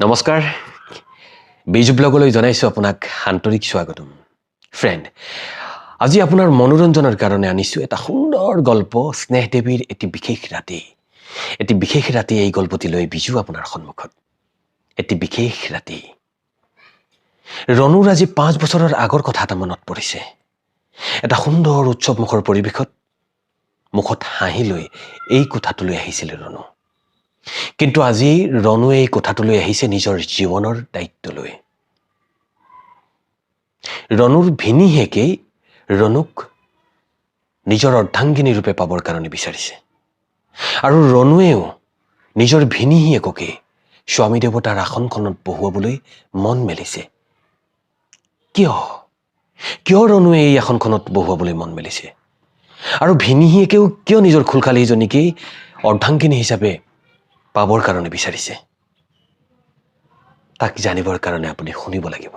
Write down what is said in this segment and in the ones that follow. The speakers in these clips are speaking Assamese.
নমস্কাৰ বিজু ব্লগলৈ জনাইছো আপোনাক আন্তৰিক স্বাগতম ফ্ৰেণ্ড আজি আপোনাৰ মনোৰঞ্জনৰ কাৰণে আনিছো এটা সুন্দৰ গল্প স্নেহ দেৱীৰ এটি বিশেষ ৰাতি এই গল্পটি লৈ বিজু আপোনাৰ সন্মুখত এটি বিশেষ ৰাতি ৰণুৰ আজি 5 বছৰৰ আগৰ কথা এটা মনত পৰিছে এটা সুন্দৰ উৎসৱমুখৰ পৰিৱেশত মুখত হাঁহি লৈ এই কোঠাটোলৈ আহিছিল ৰণু কিন্তু আজি ৰণুৱে এই কোঠাটোলৈ আহিছে নিজৰ জীৱনৰ দায়িত্ব লৈ ৰণুৰ ভিনীহেকে ৰণুক নিজৰ অৰ্ধাংগিনী ৰূপে পাবৰ কাৰণে বিচাৰিছে আৰু ৰণুৱেও নিজৰ ভিনীহেককে স্বামী দেৱতাৰ আসনখনত বহুৱাবলৈ মন মেলিছে কিয় ৰণুৱে এই আসনখনত বহুৱাবলৈ মন মেলিছে আৰু ভিনীহেকেও কিয় নিজৰ খুলখালীজনীকে অৰ্ধাংগিনী হিচাপে পাবৰ কাৰণে বিচাৰিছে তাক জানিবৰ কাৰণে আপুনি শুনিব লাগিব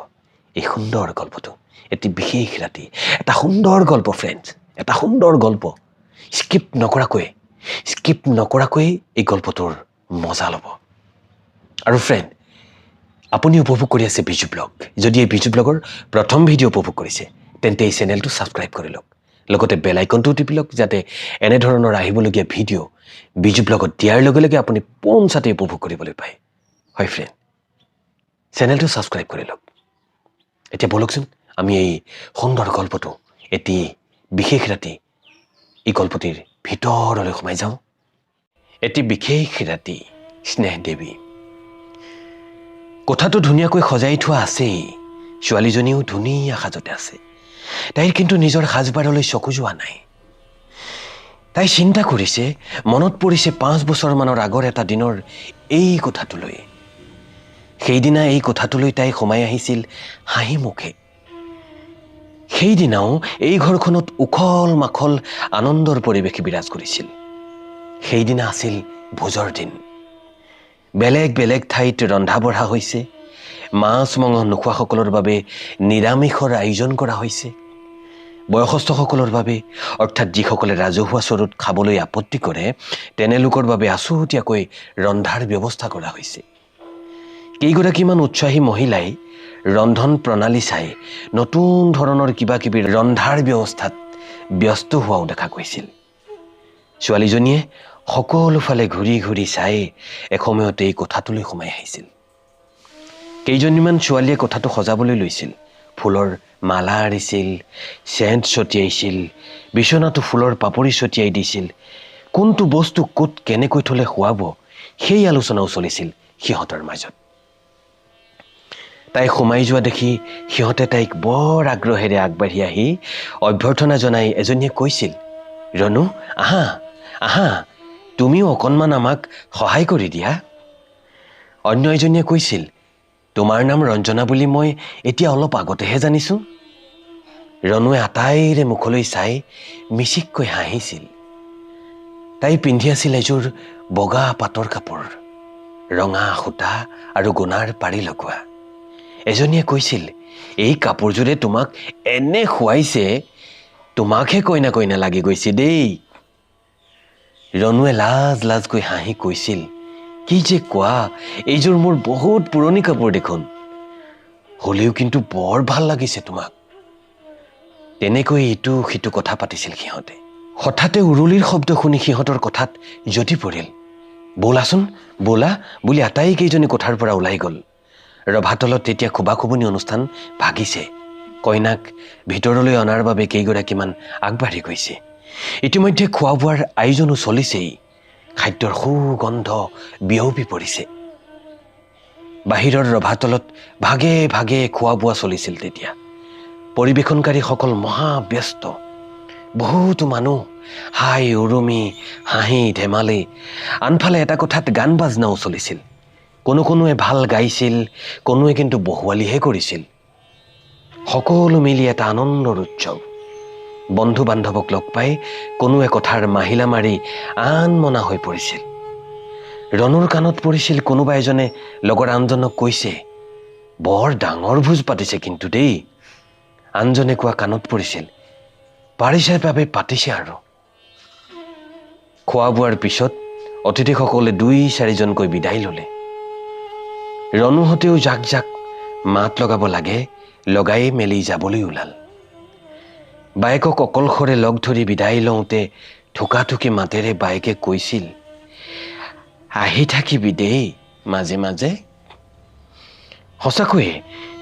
এই সুন্দৰ গল্পটো এটি বিশেষ ৰাতি এটা সুন্দৰ গল্প ফ্ৰেণ্ডছ এটা সুন্দৰ গল্প স্কিপ নকৰাকৈ এই গল্পটোৰ মজা ল'ব আৰু ফ্ৰেণ্ড আপুনি উপভোগ কৰি আছে বিজু ব্লগ যদি এই বিজু ব্লগৰ প্ৰথম ভিডিঅ' উপভোগ কৰিছে তেন্তে এই চেনেলটো ছাবস্ক্ৰাইব কৰি লওক লগতে বেল আইকনটো টিপি লওক যাতে এনে ধৰণৰ আহিবলগীয়া ভিডিঅ' বিজু ব্লগত দিয়াৰ লগে লগে আপুনি পোনছাতে উপভোগ কৰিবলৈ পায় হয় ফ্ৰেণ্ড চেনেলটো ছাবস্ক্ৰাইব কৰি লওক এতিয়া বলকচোন আমি এই সুন্দৰ গল্পটো এটি বিশেষ ৰাতি এই গল্পটিৰ ভিতৰলৈ সোমাই যাওঁ এটি বিশেষ ৰাতি স্নেহ দেৱী কোঠাটো ধুনীয়াকৈ সজাই থোৱা আছেই ছোৱালীজনীও ধুনীয়া সাজতে আছে তাইৰ কিন্তু নিজৰ সাজবাৰলৈ চকু যোৱা নাই তাই চিন্তা কৰিছে মনত পৰিছে 5 বছৰমানৰ আগৰ এটা দিনৰ এই কোঠাটোলৈ সেইদিনা এই কোঠাটোলৈ তাই সোমাই আহিছিল হাঁহি মুখে সেইদিনাও এই ঘৰখনত উখল মাখল আনন্দৰ পৰিৱেশ বিৰাজ কৰিছিল সেইদিনা আছিল ভোজৰ দিন বেলেগ বেলেগ ঠাইত ৰন্ধা বঢ়া হৈছে মাছ মাংস নোখোৱাসকলৰ বাবে নিৰামিষৰ আয়োজন কৰা হৈছে বয়সস্থসকলৰ বাবে অৰ্থাৎ যিসকলে ৰাজহুৱা চৰুত খাবলৈ আপত্তি কৰে তেনেলোকৰ বাবে আছুতীয়াকৈ ৰন্ধাৰ ব্যৱস্থা কৰা হৈছে কেইগৰাকীমান উৎসাহী মহিলাই ৰন্ধন প্ৰণালী চাই নতুন ধৰণৰ কিবা কিবি ৰন্ধাৰ ব্যৱস্থাত ব্যস্ত হোৱাও দেখা গৈছিল ছোৱালীজনীয়ে সকলোফালে ঘূৰি ঘূৰি চাই এসময়তে এই কোঠাটোলৈ সোমাই আহিছিল কেইজনীমান ছোৱালীয়ে কোঠাটো সজাবলৈ লৈছিল ফুলৰ মালা আৰিছিল চেণ্ট ছটিয়াইছিল বিচনাটো ফুলৰ পাপৰি ছটিয়াই দিছিল কোনটো বস্তু ক'ত কেনেকৈ থলে শুৱাব সেই আলোচনাও চলিছিল সিহঁতৰ মাজত তাই সোমাই যোৱা দেখি সিহঁতে তাইক বৰ আগ্ৰহেৰে আগবাঢ়ি আহি অভ্যৰ্থনা জনাই এজনীয়ে কৈছিল ৰণু আহা তুমিও অকণমান আমাক সহায় কৰি দিয়া অন্য এজনীয়ে কৈছিল তোমাৰ নাম ৰঞ্জনা বুলি মই এতিয়া অলপ আগতেহে জানিছো ৰণুৱে আটাইৰে মুখলৈ চাই মিচিককৈ হাঁহিছিল তাই পিন্ধি আছিল এযোৰ বগা পাটৰ কাপোৰ ৰঙা সূতা আৰু গুণাৰ পাৰি লগোৱা এজনীয়ে কৈছিল এই কাপোৰযোৰে তোমাক এনে খুৱাইছে তোমাকহে কইনা লাগি গৈছে দেই ৰণুৱে লাজকৈ হাঁহি কৈছিল কি যে কোৱা এইযোৰ মোৰ বহুত পুৰণি কাপোৰ দেখোন হলেও কিন্তু বৰ ভাল লাগিছে তোমাক তেনেকৈ ইটো সিটো কথা পাতিছিল সিহঁতে হঠাতে উৰুলিৰ শব্দ শুনি সিহঁতৰ কথাত জ্যোতি পৰিল ব'লা বুলি আটাইকেইজনী কোঠাৰ পৰা ওলাই গ'ল ৰভাতলত তেতিয়া খুবাখুবনি অনুষ্ঠান ভাগিছে কইনাক ভিতৰলৈ অনাৰ বাবে কেইগৰাকীমান আগবাঢ়ি গৈছে ইতিমধ্যে খোৱা বোৱাৰ আয়োজনো চলিছেই খাদ্যৰ সুগন্ধ বিয়পি পৰিছে বাহিৰৰ ৰভাতলত ভাগে ভাগে খোৱা বোৱা চলিছিল তেতিয়া পৰিৱেশনকাৰীসকল মহাব্যস্ত বহুতো মানুহ হাই উৰুমি হাঁহি ধেমালি আনফালে এটা কথাত গান বাজনাও চলিছিল কোনোৱে ভাল গাইছিল কোনোৱে কিন্তু বহুৱালিহে কৰিছিল সকলো মিলি এটা আনন্দৰ উৎসৱ বন্ধু বান্ধৱক লগ পাই কোনোৱে কথাৰ মাহিলা মাৰি আনমনা হৈ পৰিছিল ৰণুৰ কাণত পৰিছিল কোনোবা এজনে লগৰ আনজনক কৈছে বৰ ডাঙৰ ভোজ পাতিছে কিন্তু দেই আনজনে কোৱা কাণত পৰিছিল পাৰিছে বাবে পাতিছে আৰু খোৱা বোৱাৰ পিছত অতিথিসকলে 2-4জনকৈ বিদায় ল'লে ৰণুহঁতেও জাক জাক মাত লগাব লাগে লগাই মেলি যাবলৈ ওলাল। বায়েকক অকলশৰে লগ ধৰি বিদায় লওঁতে থোকাথুকি মাতেৰে বায়েকে কৈছিল, আহি থাকিবি দেই মাজে মাজে। সঁচাকৈয়ে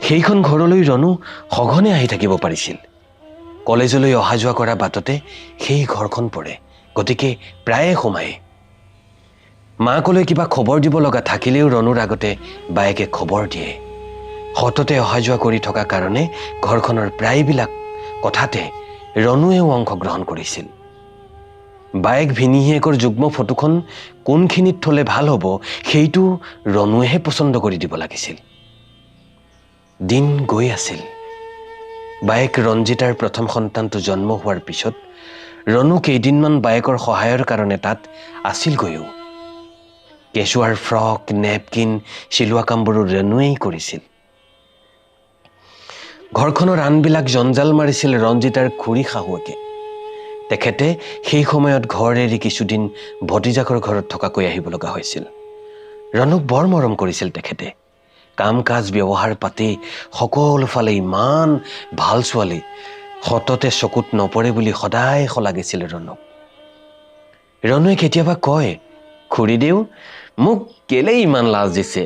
সেইখন ঘৰলৈ ৰণু সঘনে আহি থাকিব পাৰিছিল। কলেজলৈ অহা যোৱা কৰা বাটতে সেই ঘৰখন পৰে, গতিকে প্ৰায়ে সোমায়। মাকলৈ কিবা খবৰ দিব লগা থাকিলেও ৰণুৰ আগতে বায়েকে খবৰ দিয়ে। সততে অহা যোৱা কৰি থকা কাৰণে ঘৰখনৰ প্ৰায়বিলাক কথাতে ৰণুৱেও অংশগ্ৰহণ কৰিছিল। বায়েক ভিনীহিয়েকৰ যুগ্ম ফটোখন কোনখিনিত থলে ভাল হ'ব সেইটো ৰণুৱেহে পচন্দ কৰি দিব লাগিছিল। দিন গৈ আছিল। বায়েক ৰঞ্জিতাৰ প্ৰথম সন্তানটো জন্ম হোৱাৰ পিছত ৰণু কেইদিনমান বায়েকৰ সহায়ৰ কাৰণে তাত আছিলগৈও। কেঁচুৱাৰ ফ্ৰক, নেপকিন চিলোৱা কামবোৰো ৰণুৱেই কৰিছিল। ঘৰখনৰ আনবিলাক জঞ্জাল মাৰিছিল ৰঞ্জিতাৰ খুৰী শাহুৱেকে। তেখেতে সেই সময়ত ঘৰ এৰি কিছুদিন ভতিজাকৰ ঘৰত থকাকৈ আহিব লগা হৈছিল। ৰণুক বৰ মৰম কৰিছিল তেখেতে। কাম কাজ ব্যৱহাৰ পাতি সকলো ফালে ইমান ভাল ছোৱালী, সততে চকুত নপৰে বুলি সদায় শলাগিছিল ৰণুক। ৰণুৱে কেতিয়াবা কয়, খুৰীদেউ মোক কেলেই ইমান লাজ দিছে।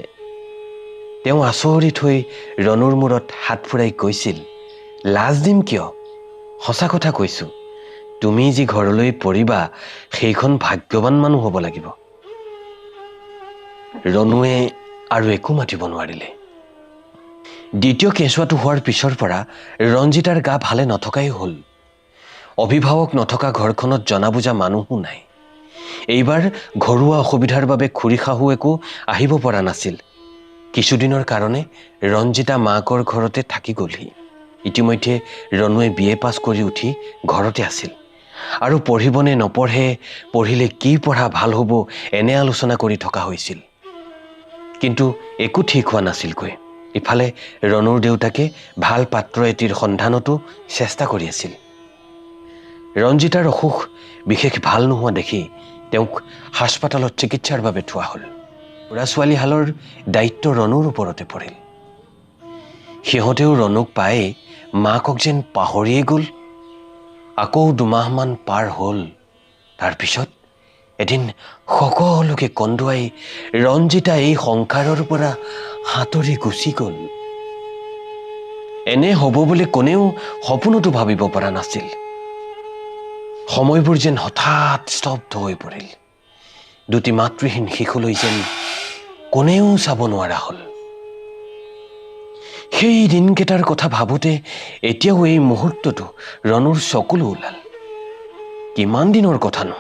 তেওঁ আচৰিত হৈ ৰণুৰ মূৰত হাত ফুৰাই কৈছিল, লাজ দিম কিয়, সঁচা কথা কৈছো, তুমি যি ঘৰলৈ পৰিবা সেইখন ভাগ্যৱান মানুহ হ'ব লাগিব। ৰণুৱে আৰু একো মাতিব নোৱাৰিলে। দ্বিতীয় কেঁচুৱাটো হোৱাৰ পিছৰ পৰা ৰঞ্জিতাৰ গা ভালে নথকাই হ'ল। অভিভাৱক নথকা ঘৰখনত জনা বুজা মানুহো নাই। এইবাৰ ঘৰুৱা অসুবিধাৰ বাবে খুৰী শাহুৱেকো আহিব পৰা নাছিল। কিছুদিনৰ কাৰণে ৰঞ্জিতা মাকৰ ঘৰতে থাকি গ'লহি। ইতিমধ্যে ৰণুৱে BA পাছ কৰি উঠি ঘৰতে আছিল আৰু পঢ়িবনে নপঢ়ে, পঢ়িলে কি পঢ়া ভাল হ'ব এনে আলোচনা কৰি থকা হৈছিল। কিন্তু একো ঠিক হোৱা নাছিলগৈ। ইফালে ৰণুৰ দেউতাকে ভাল পাত্ৰ এটিৰ সন্ধানতো চেষ্টা কৰি আছিল। ৰঞ্জিতাৰ অসুখ বিশেষ ভাল নোহোৱা দেখি তেওঁক হাস্পাতালত চিকিৎসাৰ বাবে থোৱা হ'ল। ল'ৰা ছোৱালীহালৰ দায়িত্ব ৰণুৰ ওপৰতে পৰিল। সিহঁতেও ৰণুক পাই মাকক যেন পাহৰিয়ে গ'ল। আকৌ 2 মাহমান পাৰ হ'ল। তাৰপিছত এদিন সকলোকে কন্দুৱাই ৰঞ্জিতা এই সংসাৰৰ পৰা হাতৰি গুচি গ'ল। এনে হ'ব বুলি কোনেও সপোনতো ভাবিব পৰা নাছিল। সময়বোৰ যেন হঠাৎ স্তব্ধ হৈ পৰিল। দুটি মাতৃহীন শিশুলৈ যেন কোনেও চাব নোৱাৰা হ'ল। সেই দিনকেইটাৰ কথা ভাবোতে এতিয়াও এই মুহূৰ্তটো ৰণুৰ চকুলো ওলাল। কিমান দিনৰ কথানো,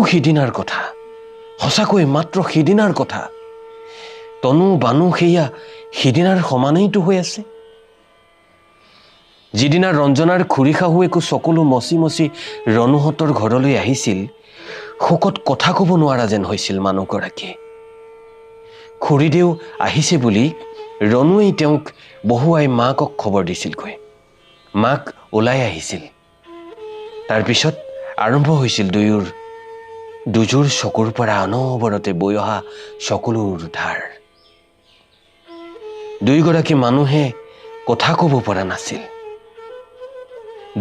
সিদিনাৰ কথা, সঁচাকৈ মাত্ৰ সিদিনাৰ কথা। তনু বানু সেয়া সিদিনাৰ সমানেইটো হৈ আছে। যিদিনা ৰঞ্জনাৰ খুৰী শাহুৱেকো চকুলো মচি মচি ৰণুহঁতৰ ঘৰলৈ আহিছিল, শোকত কথা ক'ব নোৱাৰা যেন হৈছিল মানুহগৰাকী। খুৰীদেউ আহিছে বুলি ৰণুৱেই তেওঁক বহুৱাই মাকক খবৰ দিছিলগৈ। মাক ওলাই আহিছিল। তাৰপিছত আৰম্ভ হৈছিল দুযোৰ চকুৰ পৰা অনবৰতে বৈ অহা চকুলোৰ ধাৰ। দুয়োগৰাকী মানুহে কথা ক'ব পৰা নাছিল।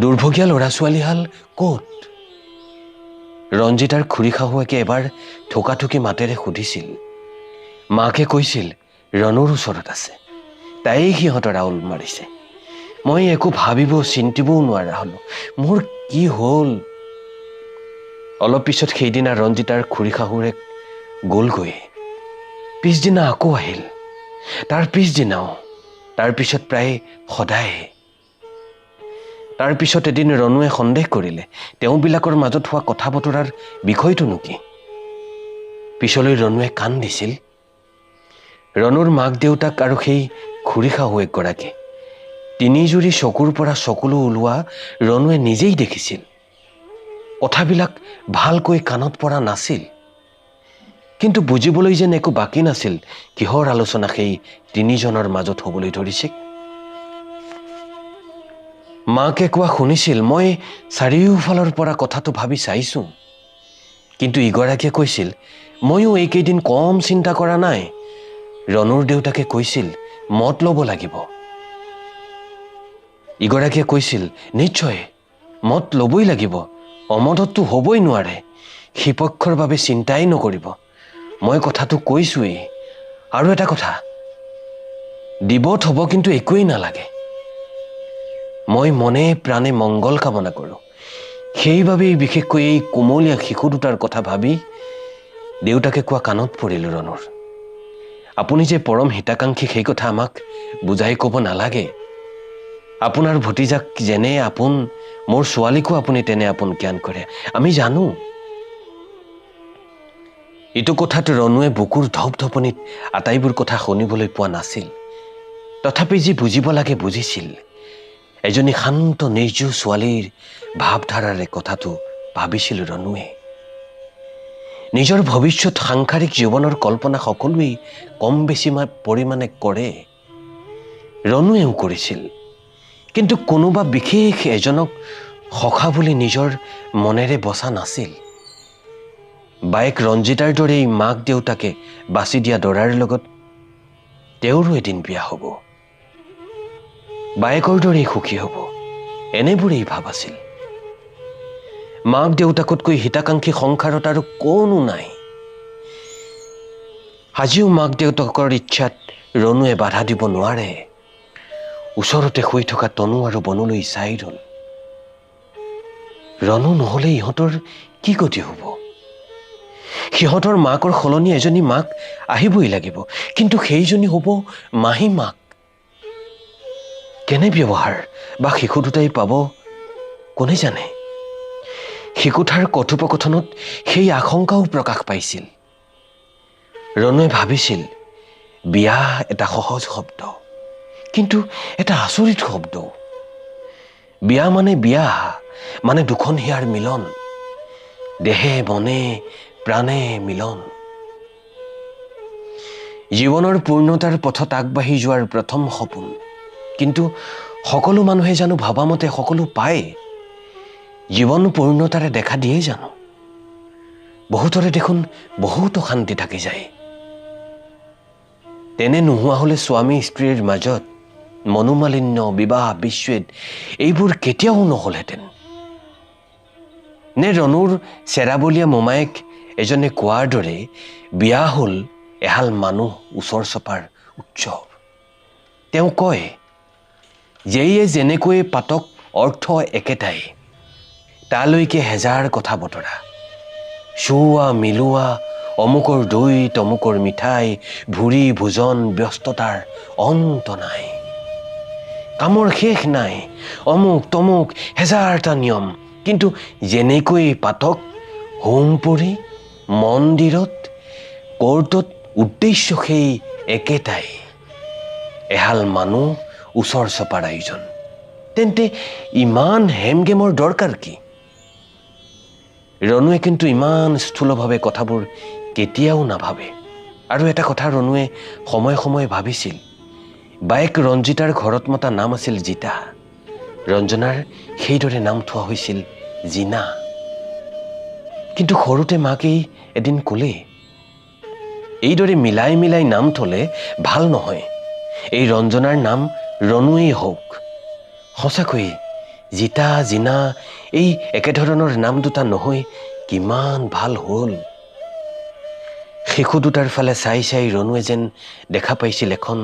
দুৰ্ভগীয়া ল'ৰা ছোৱালীহাল ক'ত? ৰঞ্জিতাৰ খুৰী শাহুৱেকে এবাৰ থোকাথুকি মাতেৰে সুধিছিল। মাকে কৈছিল, ৰণুৰ ওচৰত আছে, তাই সিহঁতৰ আউল মাৰিছে। মই একো ভাবিব চিন্তিবও নোৱাৰা হ'লো। মোৰ কি হ'ল? অলপ পিছত সেইদিনা ৰঞ্জিতাৰ খুৰী শাহুৱেক গ'লগৈ। পিছদিনা আকৌ আহিল, তাৰ পিছদিনাও, তাৰপিছত প্ৰায় সদায়। তাৰপিছত এদিন ৰণুৱে সন্দেহ কৰিলে তেওঁবিলাকৰ মাজত হোৱা কথা বতৰাৰ বিষয়টোনো কি। পিছলৈ ৰণুৱে কাণ দিছিল। ৰণুৰ মাক দেউতাক আৰু সেই খুৰী শাহুৱেকগৰাকী তিনিজুৰি চকুৰ পৰা চকুলো ওলোৱা ৰণুৱে নিজেই দেখিছিল। কথাবিলাক ভালকৈ কাণত পৰা নাছিল, কিন্তু বুজিবলৈ যেন একো বাকী নাছিল কিহৰ আলোচনা সেই তিনিজনৰ মাজত হ'বলৈ ধৰিছে। মাকে কোৱা শুনিছিল, মই চাৰিওফালৰ পৰা কথাটো ভাবি চাইছোঁ, কিন্তু ইগৰাকীয়ে কৈছিল, ময়ো এইকেইদিন কম চিন্তা কৰা নাই। ৰণুৰ দেউতাকে কৈছিল মত ল'ব লাগিব। ইগৰাকীয়ে কৈছিল নিশ্চয় মত ল'বই লাগিব, অমতততো হ'বই নোৱাৰে, সিপক্ষৰ বাবে চিন্তাই নকৰিব, মই কথাটো কৈছোৱেই। আৰু এটা কথা, দিবত হ'ব কিন্তু একোৱেই নালাগে। মই মনে প্ৰাণে মংগল কামনা কৰোঁ। সেইবাবেই বিশেষকৈ এই কোমলীয়া শিশু দুটাৰ কথা ভাবি দেউতাকে কোৱা কাণত পৰিলোঁ ৰণুৰ। আপুনি যে পৰম হিতাকাংক্ষী সেই কথা আমাক বুজাই ক'ব নালাগে। আপোনাৰ ভতিজাক যেনে আপোন, মোৰ ছোৱালীকো আপুনি তেনে আপোন জ্ঞান কৰে, আমি জানো। ইটো কথাত ৰণুৱে বুকুৰ ধপধপনিত আটাইবোৰ কথা শুনিবলৈ পোৱা নাছিল। তথাপি যি বুজিব লাগে বুজিছিল। এজনী শান্ত নিৰ্জীৱ ছোৱালীৰ ভাৱধাৰাৰে কথাটো ভাবিছিল ৰণুৱে। নিজৰ ভৱিষ্যত সাংসাৰিক জীৱনৰ কল্পনা সকলোৱেই কম বেছি পৰিমাণে কৰে, ৰণুৱেও কৰিছিল। কিন্তু কোনোবা বিশেষ এজনক সখা বুলি নিজৰ মনেৰে বচা নাছিল। বায়েক ৰঞ্জিতাৰ দৰেই মাক দেউতাকে বাছি দিয়া দৰাৰ লগত তেওঁৰো এদিন বিয়া হ'ব, বায়েকৰ দৰেই সুখী হ'ব, এনেবোৰেই ভাৱ আছিল। মাক দেউতাকতকৈ হিতাকাংক্ষী সংসাৰত আৰু কোনো নাই। আজিও মাক দেউতাকৰ ইচ্ছাত ৰণুৱে বাধা দিব নোৱাৰে। ওচৰতে শুই থকা তনু আৰু বনুলৈ চাই ৰ'ল। ৰণু নহ'লে ইহঁতৰ কি গতি হ'ব? সিহঁতৰ মাকৰ সলনি এজনী মাক আহিবই লাগিব, কিন্তু সেইজনী হ'ব মাহী মাক। কেনে ব্যৱহাৰ বা শিশু দুটাই পাব কোনে জানে? শিশুঠাৰ কথোপকথনত সেই আশংকাও প্ৰকাশ পাইছিল। ৰণুৱে ভাবিছিল বিয়া এটা সহজ শব্দ, কিন্তু এটা আচৰিত শব্দ। বিয়া মানে দুখন হিয়াৰ মিলন, দেহে মনে প্ৰাণে মিলন। জীৱনৰ পূৰ্ণতাৰ পথত আগবাঢ়ি যোৱাৰ প্ৰথম সপোন। কিন্তু সকলো মানুহে জানো ভাবামতে সকলো পায়? জীৱন পূৰ্ণতাৰে দেখা দিয়ে জানো? বহুতৰে দেখোন বহুত অশান্তি থাকি যায়। তেনে নোহোৱা হ'লে স্বামী স্ত্ৰীৰ মাজত মনোমালিন্য, বিবাহ বিচ্ছেদ এইবোৰ কেতিয়াও নহ'লহেঁতেন। নে ৰণুৰ চেৰাবলীয়া মোমায়েক এজনে কোৱাৰ দৰে বিয়া হ'ল এহাল মানুহ ওচৰ চপাৰ উৎসৱ। তেওঁ কয়, যেয়ে যেনেকৈ পাতক অৰ্থ একেটাই, তালৈকে হেজাৰ কথা বতৰা, চুওৱা মিলোৱা, অমুকৰ দৈ তমুকৰ মিঠাই, ভুৰি ভোজন ব্যস্ততাৰ অন্ত নাই, কামৰ শেষ নাই, অমুক তমুক হেজাৰটা নিয়ম, কিন্তু যেনেকৈ পাতক হোম পুৰি মন্দিৰত কৰ্টত উদ্দেশ্য সেই একেটাই, এহাল মানুহ ওচৰ চপাৰ আয়োজন। তেন্তে ইমান হেমগেমৰ দৰকাৰ কি? ৰণুৱে কিন্তু ইমান স্থূলভাৱে কথাবোৰ কেতিয়াও নাভাবে। আৰু এটা কথা ৰণুৱে সময়ে সময়ে ভাবিছিল, বায়েক ৰঞ্জিতাৰ ঘৰত মতা নাম আছিল জিতা, ৰঞ্জনাৰ সেইদৰে নাম থোৱা হৈছিল জিনা। কিন্তু সৰুতে মাকেই এদিন ক'লে, এইদৰে মিলাই মিলাই নাম থলে ভাল নহয়, এই ৰঞ্জনাৰ নাম ৰণুৱেই হওক। সঁচাকৈয়ে জিতা জিনা এই একেধৰণৰ নাম দুটা নহয় কিমান ভাল হ'ল। শিশু দুটাৰ ফালে চাই চাই ৰণুৱে যেন দেখা পাইছিল এখন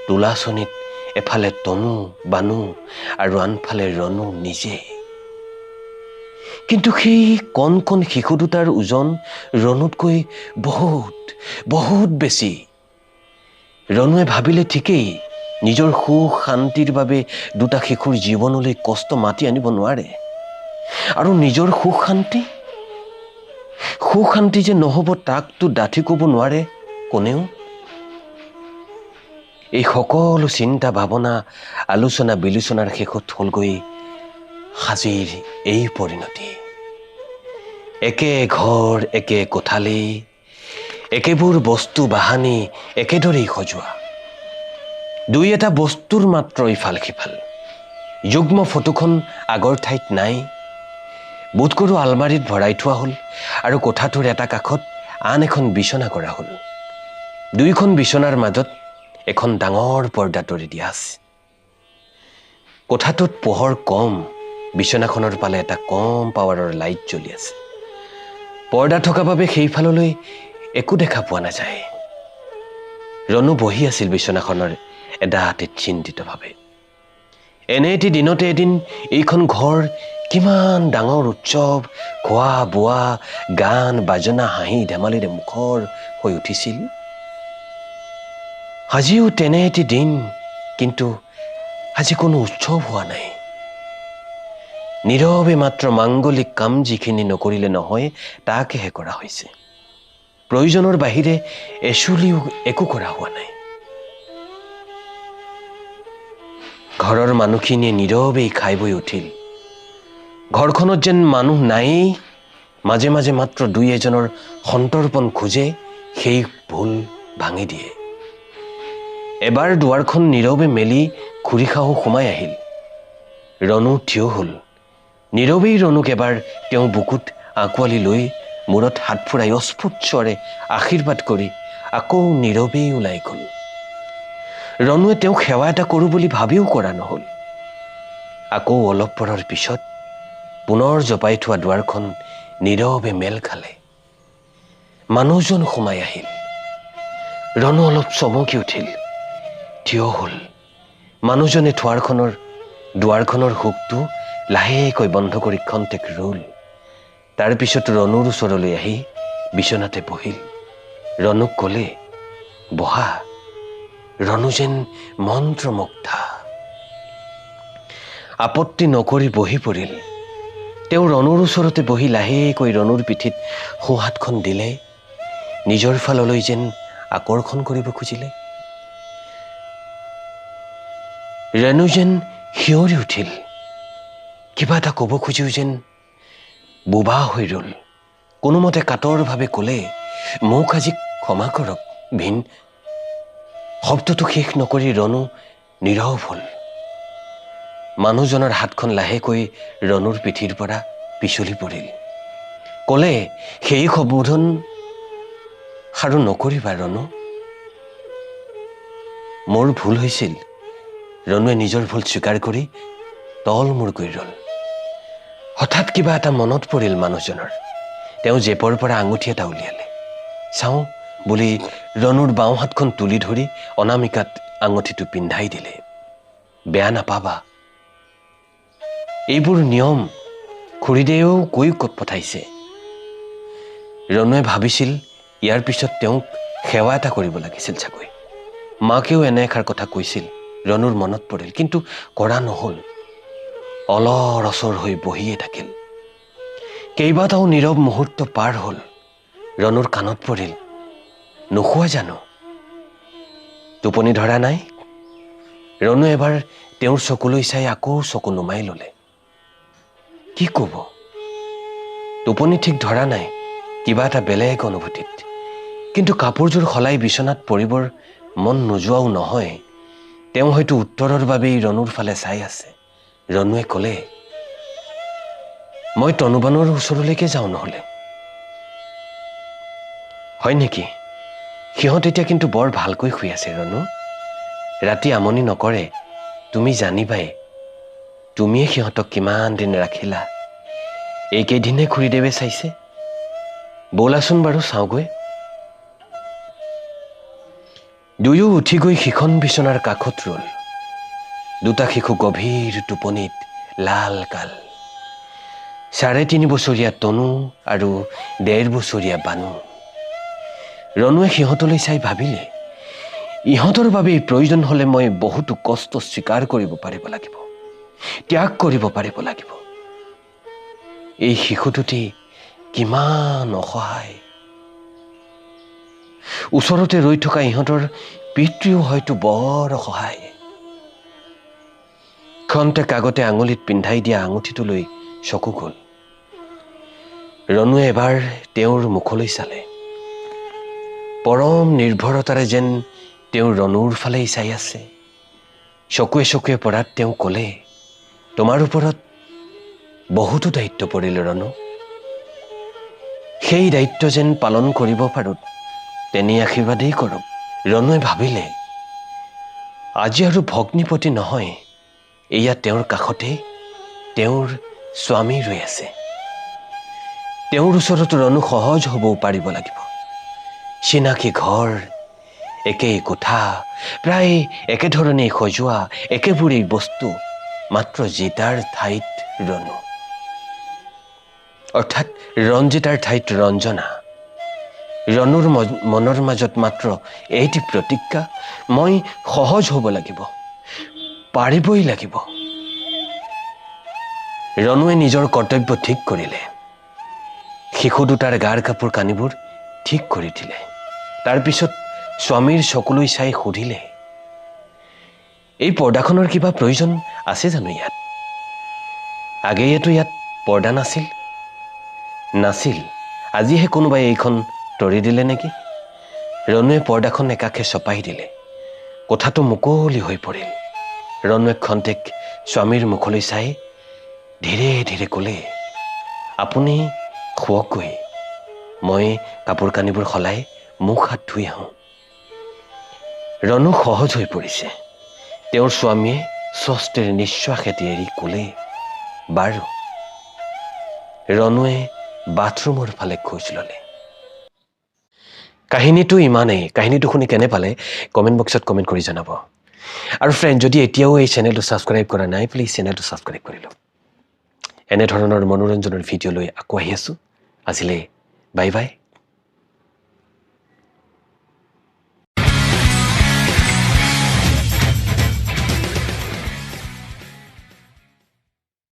তোলাচনীত এফালে তনু বানু আৰু আনফালে ৰণু নিজে। কিন্তু সেই কণ কণ শিশু দুটাৰ ওজন ৰণুতকৈ বহুত বহুত বেছি। ৰণুৱে ভাবিলে ঠিকেই, নিজৰ সুখ শান্তিৰ বাবে দুটা শিশুৰ জীৱনলৈ কষ্ট মাতি আনিব নোৱাৰে। আৰু নিজৰ সুখ শান্তি যে নহ'ব তাকতো ডাঠি ক'ব নোৱাৰে কোনেও। এই সকলো চিন্তা ভাৱনা আলোচনা বিলোচনাৰ শেষত হ'লগৈ আজিৰ এই পৰিণতি। একে ঘৰ একে কোঠালি, একেবোৰ বস্তু বাহানি একেদৰেই সজোৱা, দুই এটা বস্তুৰ মাত্ৰ ইফাল সিফাল। যুগ্ম ফটোখন আগৰ ঠাইত নাই, বোধকৰো আলমাৰীত ভৰাই থোৱা হ'ল আৰু কোঠাটোৰ এটা কাষত আন এখন বিচনা কৰা হ'ল। দুইখন বিছনাৰ মাজত এখন ডাঙৰ পৰ্দা তৰি দিয়া আছে। কোঠাটোত পোহৰ কম, বিছনাখনৰ পালে এটা কম পাৱাৰৰ লাইট জ্বলি আছে। পৰ্দা থকা বাবে সেইফাললৈ একো দেখা পোৱা নাযায়। ৰণু বহি আছিল বিছনাখনৰ এডাতে চিন্তিতভাৱে। এনে এটি দিনতে এদিন এইখন ঘৰ কিমান ডাঙৰ উৎসৱ, খোৱা বোৱা, গান বাজনা, হাঁহি ধেমালিৰে মুখৰ হৈ উঠিছিল। আজিও তেনে এটি দিন, কিন্তু আজি কোনো উৎসৱ হোৱা নাই। নীৰৱে মাত্ৰ মাংগলিক কাম যিখিনি নকৰিলে নহয় তাকেহে কৰা হৈছে। প্ৰয়োজনৰ বাহিৰে এচুলিও একো কৰা হোৱা নাই। ঘৰৰ মানুহখিনিয়ে নীৰৱেই খাই বৈ উঠিল। ঘৰখনত যেন মানুহ নায়েই, মাজে মাজে মাত্ৰ দুই এজনৰ সন্তৰ্পণ খোজে, সেই ভুল ভাঙি দিয়ে। এবাৰ দুৱাৰখন নীৰৱে মেলি খুৰীশাহু সোমাই আহিল। ৰণু থিয় হ'ল। নীৰৱেই ৰণুক এবাৰ তেওঁ বুকুত আঁকোৱালি লৈ মূৰত হাত ফুৰাই অস্ফুট স্বৰে আশীৰ্বাদ কৰি আকৌ নীৰৱেই ওলাই গ'ল। ৰণুৱে তেওঁক সেৱা এটা কৰোঁ বুলি ভাবিও কৰা নহ'ল। আকৌ অলপ পৰৰ পিছত পুনৰ জপাই থোৱা দুৱাৰখন নীৰৱে মেল খালে। মানুহজন সোমাই আহিল। ৰণু অলপ চমকি উঠিল, থিয় হ'ল। মানুহজনে দুৱাৰখনৰ হুকটো লাহেকৈ বন্ধ কৰি ক্ষন্তেক ৰ'ল। তাৰপিছত ৰণুৰ ওচৰলৈ আহি বিচনাতে বহিল। ৰণুক ক'লে, বহা। ৰণু যেন মন্ত্ৰমুগ্ধা। আপত্তি নকৰি বহি পৰিল। তেওঁ ৰণুৰ ওচৰতে বহি লাহেকৈ ৰণুৰ পিঠিত সোঁহাতখন দিলে, নিজৰ ফাললৈ যেন আকৰ্ষণ কৰিব খুজিলে। ৰণু যেন শিয়ৰি উঠিল। কিবা এটা ক'ব খুজিও যেন বোবা হৈ ৰ'ল। কোনোমতে কাতৰভাৱে ক'লে, মোক আজি ক্ষমা কৰক ভিন। শব্দটো শেষ নকৰি ৰণু নীৰৱ হ'ল। মানুহজনৰ হাতখন লাহেকৈ ৰণুৰ পিঠিৰ পৰা পিছলি পৰিল। ক'লে, সেই সম্বোধন আৰু নকৰিবা ৰণু। মোৰ ভুল হৈছিল। ৰণুৱে নিজৰ ভুল স্বীকাৰ কৰি তল মূৰকৈ ৰ'ল। হঠাৎ কিবা এটা মনত পৰিল মানুহজনৰ। তেওঁ জেপৰ পৰা আঙুঠি এটা উলিয়ালে। চাওঁ বুলি ৰণুৰ বাওঁ হাতখন তুলি ধৰি অনামিকাত আঙুঠিটো পিন্ধাই দিলে। বেয়া নাপাবা, এইবোৰ নিয়ম খুৰীদেয়েও কৈ পঠাইছে। ৰণুৱে ভাবিছিল ইয়াৰ পিছত তেওঁক সেৱা এটা কৰিব লাগিছিল চাগৈ। মাকেও এনে এষাৰ কথা কৈছিল। ৰণুৰ মনত পৰিল, কিন্তু কৰা নহ'ল। অলৰ অচৰ হৈ বহিয়ে থাকিল। কেইবাটাও নীৰৱ মুহূৰ্ত পাৰ হ'ল। ৰণুৰ কাণত পৰিল, নোখোৱা জানো? টোপনি ধৰা নাই? ৰণু এবাৰ তেওঁৰ চকুলৈ চাই আকৌ চকু নুমাই ল'লে। কি ক'ব? টোপনি ঠিক ধৰা নাই, কিবা এটা বেলেগ অনুভূতিত। কিন্তু কাপোৰযোৰ সলাই বিচনাত পৰিবৰ মন নোযোৱাও নহয়। তেওঁ হয়তো উত্তৰৰ বাবেই ৰণুৰ ফালে চাই আছে। ৰণুৱে ক'লে, মই তনুবানৰ ওচৰলৈকে যাওঁ নহ'লে। হয় নেকি? সিহঁত এতিয়া কিন্তু বৰ ভালকৈ শুই আছে ৰণু। ৰাতি আমনি নকৰে, তুমি জানিবাই। তুমিয়ে সিহঁতক কিমান দিন ৰাখিলা। এইকেইদিনে খুৰীদেৱে চাইছে। ব'লাচোন বাৰু চাওঁগৈ। দুয়ো উঠি গৈ সিখন বিচনাৰ কাষত ৰ'ল। দুটা শিশু গভীৰ টোপনিত লাল কাল। ৩.৫ বছৰীয়া তনু আৰু ১.৫ বছৰীয়া বানু। ৰণুৱে সিহঁতলৈ চাই ভাবিলে, ইহঁতৰ বাবেই প্ৰয়োজন হ'লে মই বহুতো কষ্ট স্বীকাৰ কৰিব পাৰিব লাগিব, ত্যাগ কৰিব পাৰিব লাগিব। এই শিশু দুটি কিমান অসহায়। ওচৰতে ৰৈ থকা ইহঁতৰ পিতৃও হয়তো বৰ অসহায়। ক্ষন্তেক আগতে আঙুলিত পিন্ধাই দিয়া আঙুঠিটোলৈ চকু গ'ল। ৰণুৱে এবাৰ তেওঁৰ মুখলৈ চালে। পৰম নিৰ্ভৰতাৰে যেন তেওঁ ৰণুৰ ফালেই চাই আছে। চকুৱে চকুৱে পৰাত তেওঁ ক'লে, তোমাৰ ওপৰত বহুতো দায়িত্ব পৰিল ৰণু। সেই দায়িত্ব যেন পালন কৰিব পাৰোঁ, তেনে আশীৰ্বাদেই কৰক। ৰণুৱে ভাবিলে আজি আৰু ভগ্নীপতি নহয়, এয়া তেওঁৰ কাষতে তেওঁৰ স্বামী ৰৈ আছে। তেওঁৰ ওচৰত ৰণু সহজ হ'বও পাৰিব লাগিব। চিনাকি ঘৰ, একেই কোঠা, প্ৰায় একেধৰণেই সজোৱা, একেবোৰেই বস্তু, মাত্ৰ জিতাৰ ঠাইত ৰণু, অৰ্থাৎ ৰঞ্জিতাৰ ঠাইত ৰঞ্জনা। ৰণুৰ মনৰ মাজত মাত্ৰ এইটি প্ৰতিজ্ঞা, মই সহজ হ'ব লাগিব, পাৰিবই লাগিব। ৰণুৱে নিজৰ কৰ্তব্য ঠিক কৰিলে। শিশু দুটাৰ গাৰ কাপোৰ কানিবোৰ ঠিক কৰি দিলে। তাৰপিছত স্বামীৰ চকুলৈ চাই সুধিলে, এই পৰ্দাখনৰ কিবা প্ৰয়োজন আছে জানো ইয়াত? আগেয়েতো ইয়াত পৰ্দা নাছিল। নাছিল, আজিহে কোনোবাই এইখন তৰি দিলে নেকি? ৰণুৱে পৰ্দাখন একাষে চপাই দিলে। কোঠাটো মুকলি হৈ পৰিল। ৰণুৱে ক্ষন্তেক স্বামীৰ মুখলৈ চাই ধীৰে ধীৰে ক'লে, আপুনি শুৱকগৈ, মই কাপোৰ কানিবোৰ সলাই মুখ হাত ধুই আহোঁ। ৰণু সহজ হৈ পৰিছে। তেওঁৰ স্বামীয়ে স্বস্তিৰ নিশ্বাস এটি এৰি ক'লে, বাৰু। ৰণুৱে বাথৰুমৰ ফালে খোজ ল'লে। কাহিনীটো ইমানেই। কাহিনীটো শুনি কেনে পালে কমেণ্ট বক্সত কমেণ্ট কৰি জনাব। আৰু ফ্ৰেণ্ড, যদি এতিয়াও এই চেনেলটো ছাবস্ক্ৰাইব কৰা নাই, প্লিজ চেনেলটো ছাবস্ক্ৰাইব কৰি লওক। এনেধৰণৰ মনোৰঞ্জনৰ ভিডিঅ' লৈ আকৌ আহি আছোঁ। আজিলৈ বাই বাই।